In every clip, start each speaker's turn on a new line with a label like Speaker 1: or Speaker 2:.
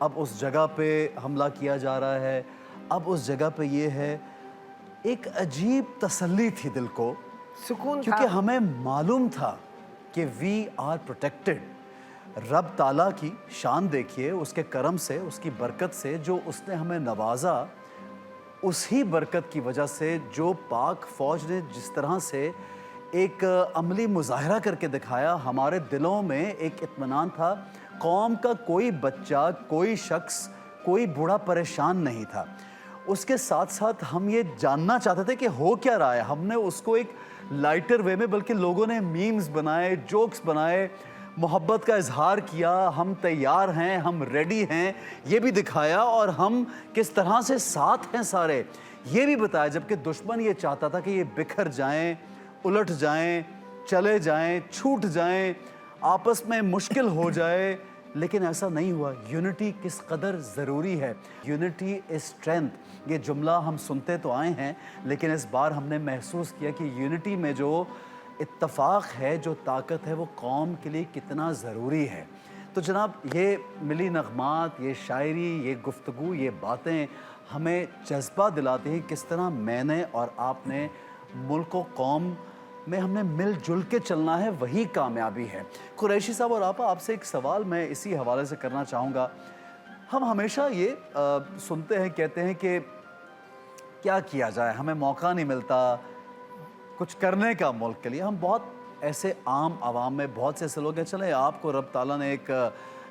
Speaker 1: اب اس جگہ پہ حملہ کیا جا رہا ہے، اب اس جگہ پہ یہ ہے، ایک عجیب تسلی تھی دل کو،
Speaker 2: سکون
Speaker 1: کیونکہ
Speaker 2: تھا۔
Speaker 1: ہمیں معلوم تھا کہ وی آر پروٹیکٹڈ۔ رب تعالیٰ کی شان دیکھیے، اس کے کرم سے، اس کی برکت سے، جو اس نے ہمیں نوازا، اسی برکت کی وجہ سے جو پاک فوج نے جس طرح سے ایک عملی مظاہرہ کر کے دکھایا، ہمارے دلوں میں ایک اطمینان تھا، قوم کا کوئی بچہ، کوئی شخص، کوئی بوڑھا پریشان نہیں تھا۔ اس کے ساتھ ساتھ ہم یہ جاننا چاہتے تھے کہ ہو کیا رہا ہے۔ ہم نے اس کو ایک لائٹر وے میں، بلکہ لوگوں نے میمز بنائے، جوکس بنائے، محبت کا اظہار کیا، ہم تیار ہیں، ہم ریڈی ہیں، یہ بھی دکھایا، اور ہم کس طرح سے ساتھ ہیں سارے یہ بھی بتایا، جبکہ دشمن یہ چاہتا تھا کہ یہ بکھر جائیں، الٹ جائیں، چلے جائیں، چھوٹ جائیں، آپس میں مشکل ہو جائے، لیکن ایسا نہیں ہوا۔ یونٹی کس قدر ضروری ہے، یونٹی از اسٹرینتھ، یہ جملہ ہم سنتے تو آئے ہیں، لیکن اس بار ہم نے محسوس کیا کہ یونٹی میں جو اتفاق ہے، جو طاقت ہے، وہ قوم کے لیے کتنا ضروری ہے۔ تو جناب، یہ ملی نغمات، یہ شاعری، یہ گفتگو، یہ باتیں ہمیں جذبہ دلاتی ہیں کس طرح میں نے اور آپ نے ملک و قوم میں ہم نے مل جل کے چلنا ہے، وہی کامیابی ہے۔ قریشی صاحب اور آپ سے ایک سوال میں اسی حوالے سے کرنا چاہوں گا۔ ہم ہمیشہ یہ سنتے ہیں، کہتے ہیں کہ کیا کیا جائے، ہمیں موقع نہیں ملتا کچھ کرنے کا ملک کے لیے۔ ہم بہت ایسے عام عوام میں بہت سے ایسے لوگ ہیں، چلیں آپ کو رب تعالیٰ نے ایک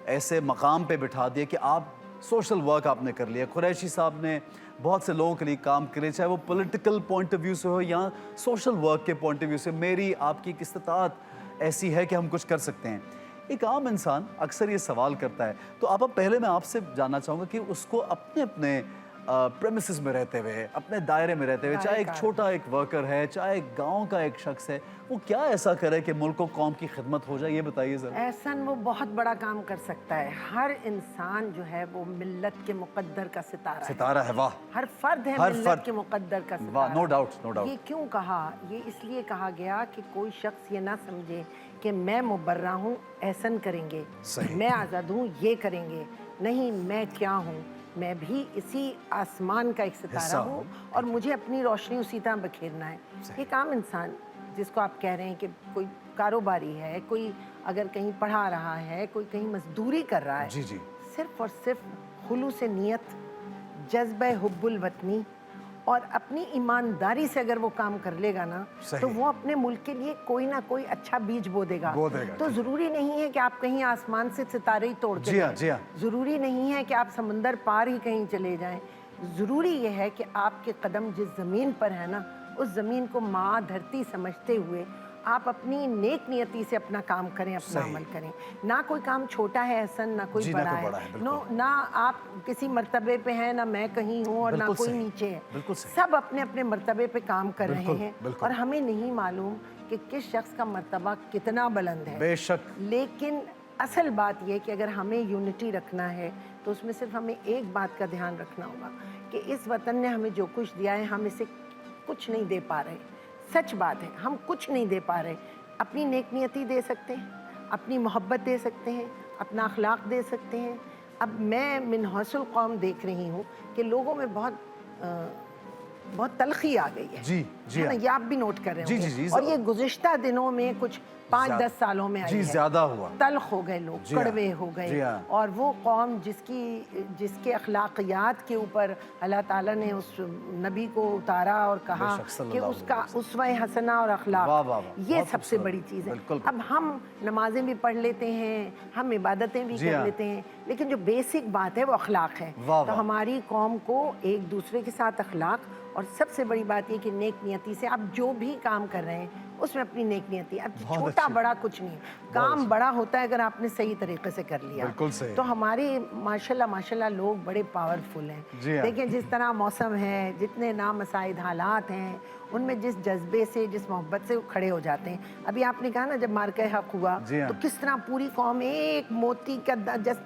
Speaker 1: ایسے مقام پہ بٹھا دیا کہ آپ سوشل ورک آپ نے کر لیا۔ قریشی صاحب نے بہت سے لوگوں کے لیے کام کرے، چاہے وہ پولیٹیکل پوائنٹ آف ویو سے ہو یا سوشل ورک کے پوائنٹ آف ویو سے۔ میری آپ کی استطاعت ایسی ہے کہ ہم کچھ کر سکتے ہیں۔ ایک عام انسان اکثر یہ سوال کرتا ہے، تو اب پہلے میں آپ سے جاننا چاہوں گا کہ اس کو اپنے اپنے پریمیسز میں رہتے ہوئے، اپنے دائرے میں رہتے ہوئے، چاہے ایک چھوٹا ایک ورکر ہے، چاہے ایک گاؤں کا ایک شخص ہے، وہ کیا ایسا کرے کہ ملک و قوم کی خدمت ہو جائے، یہ بتائیے ذرا۔
Speaker 2: احسن وہ بہت بڑا کام کر سکتا ہے۔ ہر انسان جو ہے وہ ملت کے مقدر کا ستارہ ہے۔
Speaker 1: ستارہ ہے، واہ،
Speaker 2: ہر فرد ہے
Speaker 1: ہر
Speaker 2: ملت
Speaker 1: فرد
Speaker 2: کے مقدر کا
Speaker 1: واہ،
Speaker 2: ستارہ۔
Speaker 1: No doubt, no doubt.
Speaker 2: یہ کیوں کہا؟ یہ اس لیے کہا گیا کہ کوئی شخص یہ نہ سمجھے کہ میں مبرہ ہوں، احسن کریں گے، میں آزاد ہوں، یہ کریں گے، نہیں، میں کیا ہوں، میں بھی اسی آسمان کا ایک ستارہ ہوں اور مجھے اپنی روشنی اسی طرح بکھیرنا ہے۔ ایک عام انسان جس کو آپ کہہ رہے ہیں کہ کوئی کاروباری ہے، کوئی اگر کہیں پڑھا رہا ہے، کوئی کہیں مزدوری کر رہا ہے،
Speaker 1: جی جی،
Speaker 2: صرف اور صرف خلوص نیت، جذبہ حب الوطنی اور اپنی ایمانداری سے اگر وہ کام کر لے گا نا، تو وہ اپنے ملک کے لیے کوئی نہ کوئی اچھا بیج بو دے گا۔ تو ضروری نہیں ہے کہ آپ کہیں آسمان سے ستارے ہی توڑ کے جائیں، ضروری نہیں ہے کہ آپ سمندر پار ہی کہیں چلے جائیں، ضروری یہ ہے کہ آپ کے قدم جس زمین پر ہے نا، اس زمین کو ماں دھرتی سمجھتے ہوئے آپ اپنی نیک نیتی سے اپنا کام کریں، اپنا عمل کریں۔ نہ کوئی کام چھوٹا ہے احسن، نہ کوئی بڑا ہے، نہ آپ کسی مرتبے پہ ہیں، نہ میں کہیں ہوں اور نہ کوئی نیچے ہے، سب اپنے اپنے مرتبے پہ کام کر رہے ہیں، اور ہمیں نہیں معلوم کہ کس شخص کا مرتبہ کتنا بلند ہے۔
Speaker 1: بے شک،
Speaker 2: لیکن اصل بات یہ کہ اگر ہمیں یونٹی رکھنا ہے تو اس میں صرف ہمیں ایک بات کا دھیان رکھنا ہوگا کہ اس وطن نے ہمیں جو کچھ دیا ہے، ہم اسے کچھ نہیں دے پا رہے۔ سچ بات ہے، ہم کچھ نہیں دے پا رہے۔ اپنی نیک نیتی دے سکتے ہیں، اپنی محبت دے سکتے ہیں، اپنا اخلاق دے سکتے ہیں۔ اب میں من حوصل قوم دیکھ رہی ہوں کہ لوگوں میں بہت تلخی آ گئی ہے،
Speaker 1: جی جی،
Speaker 2: یہ آپ بھی نوٹ کر رہے
Speaker 1: جی
Speaker 2: ہوں
Speaker 1: جی
Speaker 2: گے، اور یہ گزشتہ دنوں میں کچھ 5-10 سالوں میں آئی
Speaker 1: جی،
Speaker 2: ہے،
Speaker 1: زیادہ ہوا،
Speaker 2: تلخ ہو گئے لوگ، کڑوے ہو گئے، اور وہ قوم جس کے اخلاقیات کے اوپر اللہ تعالیٰ نے اس نبی کو اتارا اور کہا کہ اس کا اسوہ حسنہ اور اخلاق، یہ سب سے بڑی چیز ہے۔ اب ہم نمازیں بھی پڑھ لیتے ہیں، ہم عبادتیں بھی کر لیتے ہیں، لیکن جو بیسک بات ہے وہ اخلاق ہے۔ تو ہماری قوم کو ایک دوسرے کے ساتھ اخلاق، اور سب سے بڑی بات یہ کہ نیک نیتی سے آپ جو بھی کام کر رہے ہیں اس میں اپنی نیک نیتی، اب چھوٹا بڑا کچھ نہیں، کام بڑا ہوتا ہے اگر آپ نے صحیح طریقے سے کر لیا۔ تو ہماری ماشاءاللہ لوگ بڑے پاورفل ہیں۔ دیکھیں جس طرح موسم ہے، جتنے نامساعد حالات ہیں، ان میں جس جذبے سے، جس محبت سے وہ کھڑے ہو جاتے ہیں۔ ابھی آپ نے کہا نا جب مارکہ حق ہوا تو کس طرح پوری قوم ایک موتی کا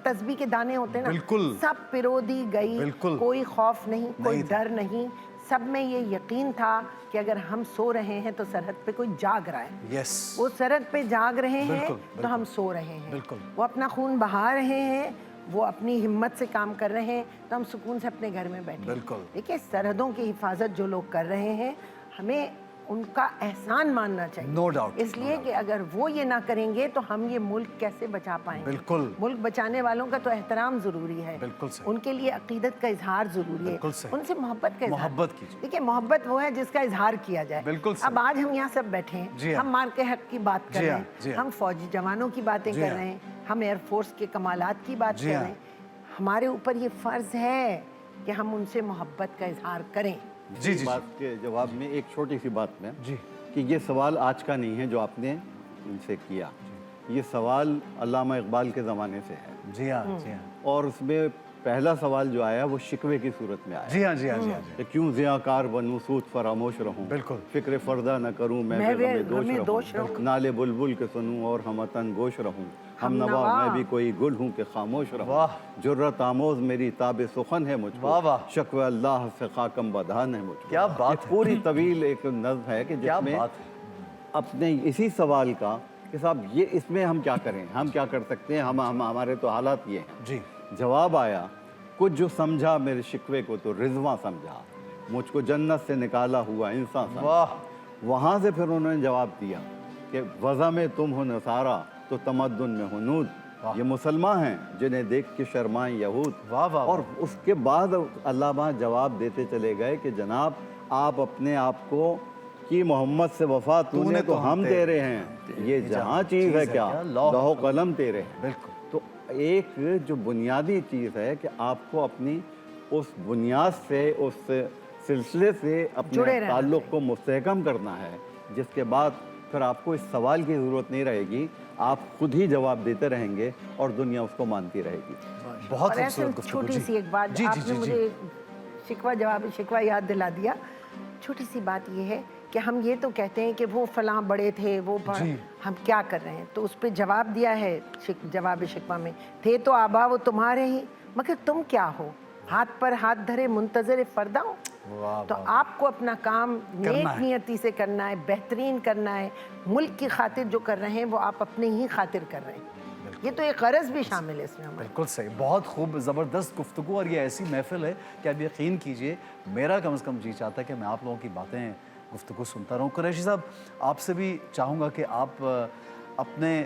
Speaker 2: تسبیح کے دانے ہوتے ہیں نا، سب پرو دی گئی، کوئی خوف نہیں، کوئی ڈر نہیں، سب میں یہ یقین تھا کہ اگر ہم سو رہے ہیں تو سرحد پہ کوئی جاگ رہا ہے، وہ سرحد پہ جاگ رہے ہیں تو ہم سو رہے ہیں، وہ اپنا خون بہا رہے ہیں وہ اپنی ہمت سے کام کر رہے ہیں تو ہم سکون سے اپنے گھر میں بیٹھیں.
Speaker 1: بالکل.
Speaker 2: دیکھیے سرحدوں کی حفاظت جو لوگ کر رہے ہیں ہمیں ان کا احسان ماننا چاہیے.
Speaker 1: No doubt.
Speaker 2: اس لیے کہ اگر وہ یہ نہ کریں گے تو ہم یہ ملک کیسے بچا پائیں گے.
Speaker 1: بالکل.
Speaker 2: ملک بچانے والوں کا تو احترام ضروری ہے.
Speaker 1: بالکل صحیح.
Speaker 2: ان کے لیے عقیدت کا اظہار ضروری ہے.
Speaker 1: بالکل صحیح.
Speaker 2: ان سے محبت کا اظہار.
Speaker 1: محبت کیجیے.
Speaker 2: دیکھیے محبت وہ ہے جس کا اظہار کیا جائے.
Speaker 1: بالکل صحیح.
Speaker 2: اب آج ہم یہاں سب بیٹھے ہیں.
Speaker 1: جی ہاں.
Speaker 2: ہم مار کے حق کی بات کر
Speaker 1: جی
Speaker 2: رہے
Speaker 1: ہاں.
Speaker 2: ہیں.
Speaker 1: جی ہاں.
Speaker 2: ہم فوجی جوانوں کی باتیں
Speaker 1: جی
Speaker 2: کر
Speaker 1: ہاں.
Speaker 2: رہے ہیں. ہم ایئر فورس کے کمالات کی بات
Speaker 1: جی
Speaker 2: کر
Speaker 1: ہاں.
Speaker 2: رہے ہیں. ہمارے اوپر یہ فرض ہے کہ ہم ان سے محبت کا اظہار کریں.
Speaker 1: جی جی.
Speaker 3: بات کے جواب میں ایک چھوٹی سی بات میں
Speaker 1: جی.
Speaker 3: کہ یہ سوال آج کا نہیں ہے جو آپ نے ان سے کیا. یہ سوال علامہ اقبال کے زمانے سے ہے.
Speaker 1: جی ہاں. جی ہاں.
Speaker 3: اور اس میں پہلا سوال جو آیا وہ شکوے کی صورت میں آیا
Speaker 1: جی ہاں. جی ہاں. جی ہاں.
Speaker 3: کہ کیوں ضیاءکار بنوں سود فراموش رہوں.
Speaker 1: بالکل.
Speaker 3: فکر فردہ نہ کروں میں غم دوش رہوں. نالے بلبل کے سنوں اور ہمتن گوش رہوں. ہم نوا میں بھی کوئی گل ہوں کہ خاموش رہوں.
Speaker 1: واہ.
Speaker 3: جرت آموز میری تاب سخن ہے مجھ
Speaker 1: واہ
Speaker 3: کو.
Speaker 1: واہ.
Speaker 3: شکوہ اللہ سے خاکم بدہن ہے مجھ کو.
Speaker 1: کیا بات
Speaker 3: یہ پوری طویل ایک نظم ہے کہ
Speaker 1: کیا
Speaker 3: جس میں
Speaker 1: بات ہے.
Speaker 3: اپنے اسی سوال کا کہ صاحب یہ اس میں ہم کیا کریں, ہم کیا کر سکتے ہیں, ہمارے تو حالات یہ ہیں.
Speaker 1: جی.
Speaker 3: جواب آیا کچھ جو سمجھا میرے شکوے کو تو رضواں سمجھا, مجھ کو جنت سے نکالا ہوا انسان سمجھا.
Speaker 1: واہ.
Speaker 3: وہاں سے پھر انہوں نے جواب دیا کہ وضع میں تم ہو نصارہ تو تمدن میں ہنود. یہ مسلمان ہیں جنہیں دیکھ کے شرمائیں یہود.
Speaker 1: واہ واہ.
Speaker 3: اور اس کے بعد علامہ جواب دیتے چلے گئے کہ جناب آپ اپنے آپ کو کی محمد سے وفا تو نے تو ہم تیرے ہیں. یہ جہاں چیز ہے کیا لوح و قلم تیرے ہیں.
Speaker 1: بالکل.
Speaker 3: تو ایک جو بنیادی چیز ہے کہ آپ کو اپنی اس بنیاد سے, اس سلسلے سے اپنے تعلق کو مستحکم کرنا ہے, جس کے بعد پھر آپ کو اس سوال کی ضرورت نہیں رہے گی, آپ خود ہی جواب دیتے رہیں گے اور دنیا اس کو مانتی رہے گی.
Speaker 1: بہت خوبصورت گفتگو.
Speaker 2: چھوٹی سی ایک بات, آپ نے مجھے شکوہ یاد دلا دیا. چھوٹی سی بات یہ ہے کہ ہم یہ تو کہتے ہیں کہ وہ فلاں بڑے تھے, وہ ہم کیا کر رہے ہیں, تو اس پہ جواب دیا ہے جواب شکوہ میں, تھے تو آبا وہ تمہارے ہی مگر تم کیا ہو, ہاتھ پر ہاتھ دھرے منتظر فردہ ہو. تو آپ کو اپنا کام نیک نیتی سے کرنا ہے, بہترین کرنا ہے. ملک کی خاطر جو کر رہے ہیں وہ آپ اپنے ہی خاطر کر رہے ہیں. یہ تو ایک غرض بھی شامل ہے اس میں.
Speaker 1: بالکل صحیح. بہت خوب, زبردست گفتگو. اور یہ ایسی محفل ہے کہ اب یقین کیجئے میرا کم از کم جی چاہتا ہے کہ میں آپ لوگوں کی باتیں گفتگو سنتا رہوں. قریشی صاحب آپ سے بھی چاہوں گا کہ آپ اپنے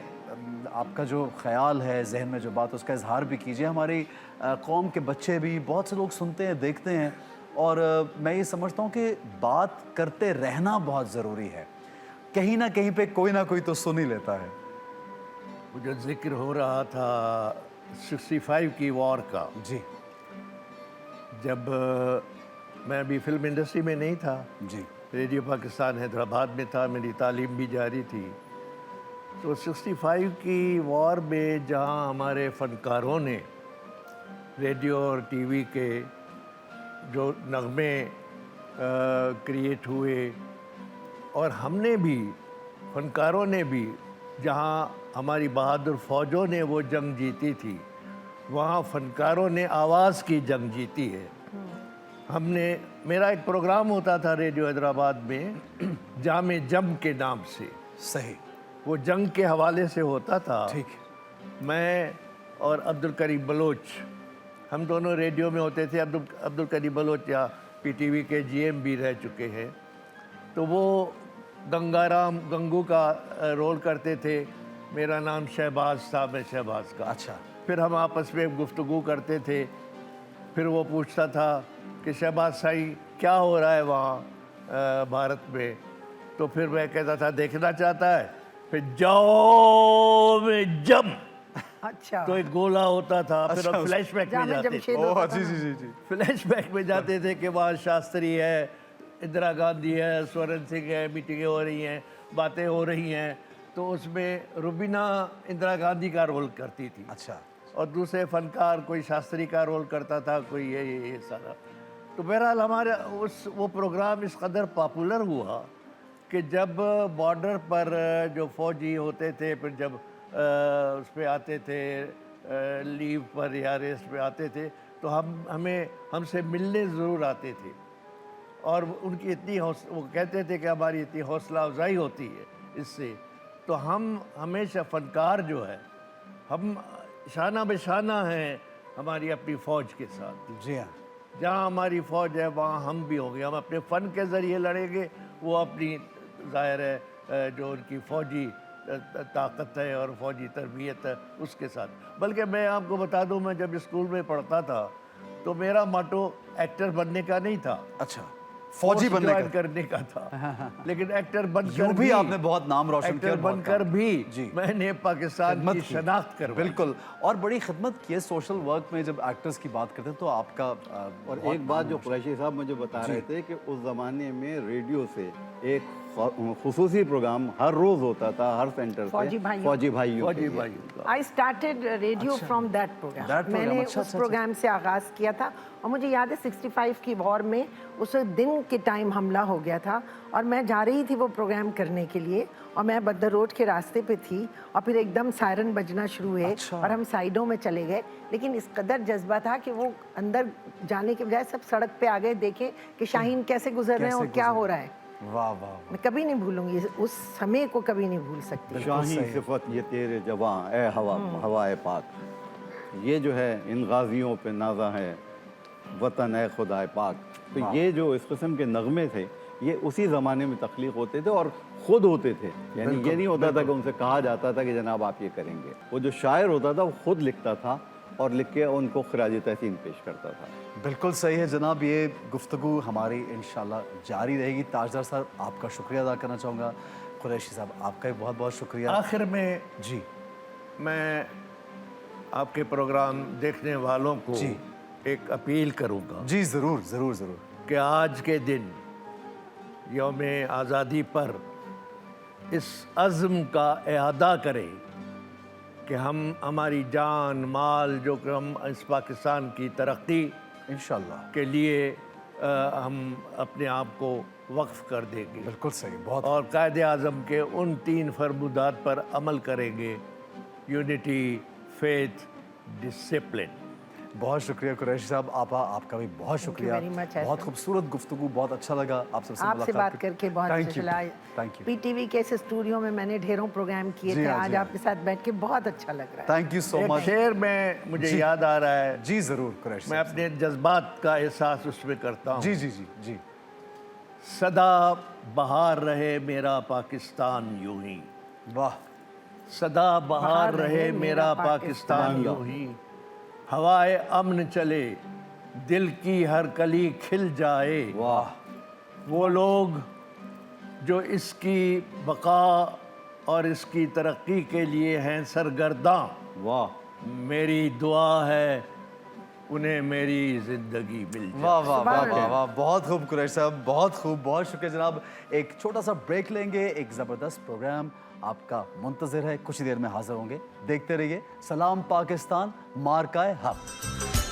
Speaker 1: آپ کا جو خیال ہے ذہن میں جو بات اس کا اظہار بھی کیجئے. ہماری قوم کے بچے بھی بہت سے لوگ سنتے ہیں, دیکھتے ہیں, اور میں یہ سمجھتا ہوں کہ بات کرتے رہنا بہت ضروری ہے. کہیں نہ کہیں پہ کوئی نہ کوئی تو سن ہی لیتا ہے.
Speaker 4: جو ذکر ہو رہا تھا 65 کی وار کا,
Speaker 1: جی.
Speaker 4: جب میں ابھی فلم انڈسٹری میں نہیں تھا,
Speaker 1: جی.
Speaker 4: ریڈیو پاکستان حیدرآباد میں تھا, میری تعلیم بھی جاری تھی, تو 65 کی وار میں جہاں ہمارے فنکاروں نے ریڈیو اور ٹی وی کے جو نغمے کریٹ ہوئے, اور ہم نے بھی فنکاروں نے بھی جہاں ہماری بہادر فوجوں نے وہ جنگ جیتی تھی, وہاں فنکاروں نے آواز کی جنگ جیتی ہے. ہم نے, میرا ایک پروگرام ہوتا تھا ریڈیو حیدرآباد میں جام جم کے نام سے.
Speaker 1: صحیح.
Speaker 4: وہ جنگ کے حوالے سے ہوتا تھا.
Speaker 1: ٹھیک.
Speaker 4: میں اور عبدالکریم بلوچ ہم دونوں ریڈیو میں ہوتے تھے. عبدالکریم بلوچ یا پی ٹی وی کے جی ایم بھی رہ چکے ہیں, تو وہ گنگارام گنگو کا رول کرتے تھے. میرا نام شہباز تھا, میں شہباز کا.
Speaker 1: اچھا.
Speaker 4: پھر ہم آپس میں گفتگو کرتے تھے. پھر وہ پوچھتا تھا کہ شہباز صاحب کیا ہو رہا ہے وہاں بھارت میں, تو پھر میں کہتا تھا دیکھنا چاہتا ہے, پھر جاؤ میں جم.
Speaker 2: اچھا.
Speaker 4: تو ایک گولہ ہوتا تھا. پھر ہم فلیش بیک میں جاتے تھے.
Speaker 1: جی.
Speaker 4: فلیش بیک میں جاتے تھے کہ وہاں شاستری ہے, اندرا گاندھی ہے, سورن سنگھ ہے, میٹنگیں ہو رہی ہیں, باتیں ہو رہی ہیں. تو اس میں روبینہ اندرا گاندھی کا رول کرتی تھی.
Speaker 1: اچھا.
Speaker 4: اور دوسرے فنکار کوئی شاستری کا رول کرتا تھا, کوئی یہ سارا. تو بہرحال ہمارا وہ پروگرام اس قدر پاپولر ہوا کہ جب بارڈر پر جو فوجی ہوتے تھے, پھر جب اس پہ آتے تھے لیو پر یا ریسٹ پہ آتے تھے, تو ہم سے ملنے ضرور آتے تھے. اور ان کی اتنی وہ کہتے تھے کہ ہماری اتنی حوصلہ افزائی ہوتی ہے اس سے. تو ہم ہمیشہ فنکار جو ہے, ہم شانہ بہ شانہ ہیں ہماری اپنی فوج کے ساتھ.
Speaker 1: جی ہاں.
Speaker 4: جہاں ہماری فوج ہے وہاں ہم بھی ہوں گے. ہم اپنے فن کے ذریعے لڑیں گے, وہ اپنی ظاہر ہے جو ان کی فوجی طاقت ہے اور فوجی تربیت ہے اس کے ساتھ. بلکہ میں آپ کو بتا دوں, میں جب اسکول میں پڑھتا تھا تو میرا ماٹو ایکٹر بننے کا نہیں تھا,
Speaker 1: اچھا, فوجی بننے کا
Speaker 4: کرنے کا تھا. لیکن ایکٹر بن
Speaker 1: یوں
Speaker 4: کر
Speaker 1: بھی آپ نے بہت نام روشن کیا,
Speaker 4: ایکٹر بن کر بھی میں نے پاکستان کی شناخت کروائی.
Speaker 1: بالکل, اور بڑی خدمت کی ہے سوشل ورک میں. جب ایکٹرز کی بات کرتے ہیں تو آپ کا
Speaker 3: اور ایک بات جو قریشی صاحب مجھے بتا رہے تھے کہ اس زمانے میں ریڈیو سے ایک خصوصی پروگرام ہر روز ہوتا تھا ہر سینٹر سے فوجی بھائیوں.
Speaker 2: I started radio from that program. میں نے اس پروگرام سے آغاز کیا تھا, اور مجھے یاد ہے 65 کی وار میں اس دن کے ٹائم حملہ ہو گیا تھا, اور میں جا رہی تھی وہ پروگرام کرنے کے لیے, اور میں بدر روڈ کے راستے پہ تھی, اور پھر ایک دم سائرن بجنا شروع ہوئے اور ہم سائڈوں میں چلے گئے. لیکن اس قدر جذبہ تھا کہ وہ اندر جانے کے بجائے سب سڑک پہ آ گئے, دیکھے کہ شاہین کیسے گزر رہے ہیں اور کیا ہو رہا ہے.
Speaker 1: واہ واہ,
Speaker 2: میں کبھی نہیں بھولوں گی اس سمے کو, کبھی نہیں بھول سکتی.
Speaker 3: شاہین صفت یہ تیرے جواں اے ہوائے پاک, یہ جو ہے ان غازیوں پہ نازا ہے وطن اے خدائے پاک. تو یہ جو اس قسم کے نغمے تھے یہ اسی زمانے میں تخلیق ہوتے تھے اور خود ہوتے تھے. یعنی یہ نہیں ہوتا تھا کہ ان سے کہا جاتا تھا کہ جناب آپ یہ کریں گے. وہ جو شاعر ہوتا تھا وہ خود لکھتا تھا اور لکھ کے ان کو خراج تحسین پیش کرتا تھا.
Speaker 1: بالکل صحیح ہے جناب. یہ گفتگو ہماری انشاءاللہ جاری رہے گی. تاجدار صاحب آپ کا شکریہ ادا کرنا چاہوں گا. قریشی صاحب آپ کا بھی بہت بہت شکریہ.
Speaker 4: آخر میں
Speaker 1: جی
Speaker 4: میں آپ کے پروگرام دیکھنے والوں کو ایک اپیل کروں گا.
Speaker 1: جی ضرور ضرور ضرور.
Speaker 4: کہ آج کے دن یوم آزادی پر اس عزم کا اعادہ کریں کہ ہم ہماری جان مال جو کہ ہم اس پاکستان کی ترقی
Speaker 1: انشاءاللہ
Speaker 4: کے لیے ہم اپنے آپ کو وقف کر دیں گے.
Speaker 1: بالکل صحیح. بہت
Speaker 4: اور قائد اعظم کے ان 3 فرمودات پر عمل کریں گے, یونٹی, فیتھ, ڈسپلن.
Speaker 1: بہت شکریہ قریشی صاحب. آپ کا بھی بہت شکریہ. بہت خوبصورت گفتگو, بہت اچھا لگا آپ سے
Speaker 2: بات کر کے. بہت اچھا لگا. پی ٹی وی کے اس اسٹوڈیو میں میں نے ڈھیروں پروگرام کیے تھے, آج آپ کے ساتھ بیٹھ کے بہت اچھا لگ رہا ہے.
Speaker 1: تھینک یو سو مچ.
Speaker 4: شعر میں مجھے یاد آ رہا ہے.
Speaker 1: جی ضرور قریشی
Speaker 4: میں اپنے جذبات کا احساس اس میں کرتا ہوں.
Speaker 1: جی جی جی جی.
Speaker 4: صدا بہار رہے میرا پاکستان یوں ہی.
Speaker 1: واہ.
Speaker 4: صدا بہار رہے میرا پاکستان یوں ہی, ہوائے امن چلے دل کی ہر کلی کھل جائے.
Speaker 1: واہ.
Speaker 4: وہ لوگ جو اس کی بقا اور اس کی ترقی کے لیے ہیں سرگرداں,
Speaker 3: واہ,
Speaker 4: میری دعا ہے انہیں میری زندگی مل جائے.
Speaker 1: واہ واہ واہ واہ واہ. بہت خوب قریشی صاحب, بہت خوب. بہت شکریہ جناب. ایک چھوٹا سا بریک لیں گے. ایک زبردست پروگرام آپ کا منتظر ہے, کچھ دیر میں حاضر ہوں گے. دیکھتے رہیے سلام پاکستان, مارکہ حق.